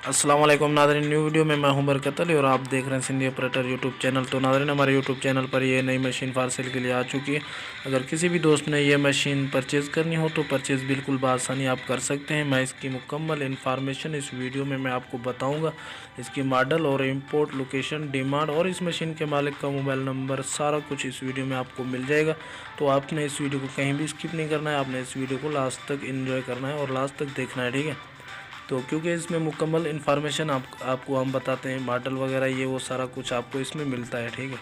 अस्सलाम वालेकुम नाज़रीन, न्यू वीडियो में मैं हूं बरकत अली और आप देख रहे हैं सिंधी ऑपरेटर यूट्यूब चैनल। तो नाज़रीन, हमारे यूट्यूब चैनल पर ये नई मशीन फार सेल के लिए आ चुकी है। अगर किसी भी दोस्त ने ये मशीन परचेज़ करनी हो तो परचेज़ बिल्कुल बआसानी आप कर सकते हैं। मैं इसकी मुकम्मल इन्फॉर्मेशन इस वीडियो में मैं आपको बताऊँगा। इसकी मॉडल और इम्पोर्ट, लोकेशन, डिमांड और इस मशीन के मालिक का मोबाइल नंबर, सारा कुछ इस वीडियो में आपको मिल जाएगा। तो आपने इस वीडियो को कहीं भी स्किप नहीं करना है, आपने इस वीडियो को लास्ट तक एंजॉय करना है और लास्ट तक देखना है, ठीक है। तो क्योंकि इसमें मुकम्मल इन्फॉर्मेशन आपको हम बताते हैं, मॉडल वगैरह ये वो सारा कुछ आपको इसमें मिलता है, ठीक है।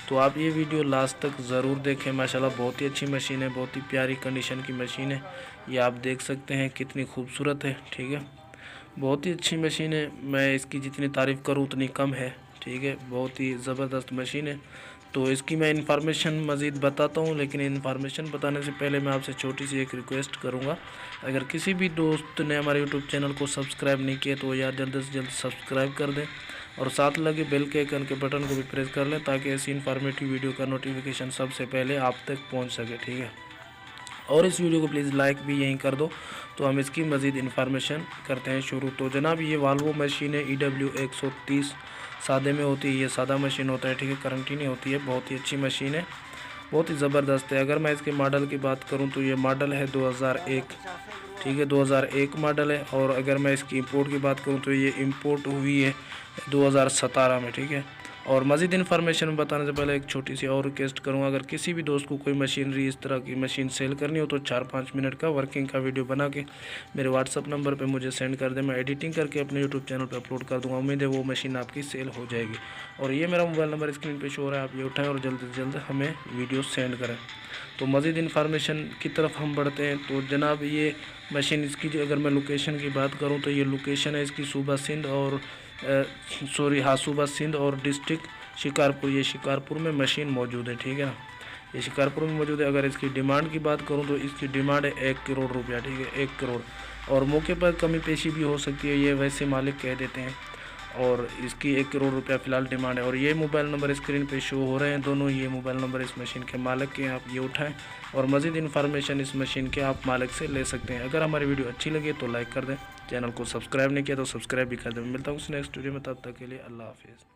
तो आप ये वीडियो लास्ट तक ज़रूर देखें। माशाल्लाह बहुत ही अच्छी मशीन है, बहुत ही प्यारी कंडीशन की मशीन है। ये आप देख सकते हैं कितनी खूबसूरत है, ठीक है। बहुत ही अच्छी मशीन है, मैं इसकी जितनी तारीफ़ करूँ उतनी कम है, ठीक है। बहुत ही ज़बरदस्त मशीन है। तो इसकी मैं इन्फॉर्मेशन मज़ीद बताता हूँ, लेकिन इन्फॉर्मेशन बताने से पहले मैं आपसे छोटी सी एक रिक्वेस्ट करूँगा। अगर किसी भी दोस्त ने हमारे यूट्यूब चैनल को सब्सक्राइब नहीं किया तो यार जल्द से जल्द सब्सक्राइब कर दें और साथ लगे बेल के आइकन के बटन को भी प्रेस कर लें, ताकि ऐसी इन्फॉर्मेटिव वीडियो का नोटिफिकेशन सबसे पहले आप तक पहुँच सके, ठीक है। और इस वीडियो को प्लीज़ लाइक भी यहीं कर दो। तो हम इसकी मज़ीद इन्फॉर्मेशन करते हैं शुरू। तो जनाब, ये वाल्वो मशीन है, EW 130 सादे में होती है। ये सादा मशीन होता है, ठीक है, करंटी नहीं होती है। बहुत ही अच्छी मशीन है, बहुत ही ज़बरदस्त है। अगर मैं इसके मॉडल की बात करूं तो ये मॉडल है 2001, ठीक है, 2001 मॉडल है। और अगर मैं इसकी इंपोर्ट की बात करूं तो ये इंपोर्ट हुई है 2017 में, ठीक है। और मज़ीद इन्फॉर्मेशन बताने से पहले एक छोटी सी और रिक्वेस्ट करूँगा, अगर किसी भी दोस्त को कोई मशीनरी, इस तरह की मशीन सेल करनी हो तो 4-5 मिनट का वर्किंग का वीडियो बना के मेरे व्हाट्सअप नंबर पे मुझे सेंड कर दें। मैं एडिटिंग करके अपने यूट्यूब चैनल पे अपलोड कर दूँगा। उम्मीद है वो मशीन आपकी सेल हो जाएगी। और ये मेरा मोबाइल नंबर स्क्रीन पर शो हो रहा है, आप ये उठाएँ और जल्द से जल्द हमें वीडियो सेंड करें। तो मज़ीद इन्फॉर्मेशन की तरफ हम बढ़ते हैं। तो जनाब, ये मशीन, इसकी अगर मैं लोकेशन की बात करूँ तो ये लोकेशन है इसकी सूबा सिंध और सूबा सिंध और डिस्ट्रिक्ट शिकारपुर। ये शिकारपुर में मशीन मौजूद है, ठीक है ना, ये शिकारपुर में मौजूद है। अगर इसकी डिमांड की बात करूं तो इसकी डिमांड है 1 करोड़ रुपया, ठीक है, 1 करोड़। और मौके पर कमी पेशी भी हो सकती है, ये वैसे मालिक कह देते हैं। और इसकी 1 करोड़ रुपया फ़िलहाल डिमांड है। और ये मोबाइल नंबर स्क्रीन पे शो हो रहे हैं दोनों, ये मोबाइल नंबर इस मशीन के मालिक के हैं। आप ये उठाएं और मज़ीद इन्फॉर्मेशन इस मशीन के आप मालिक से ले सकते हैं। अगर हमारी वीडियो अच्छी लगे तो लाइक कर दें, चैनल को सब्सक्राइब नहीं किया तो सब्सक्राइब भी कर दें। मिलता हूँ नेक्स्ट वीडियो में, तब तक के लिए अल्लाह हाफिज़।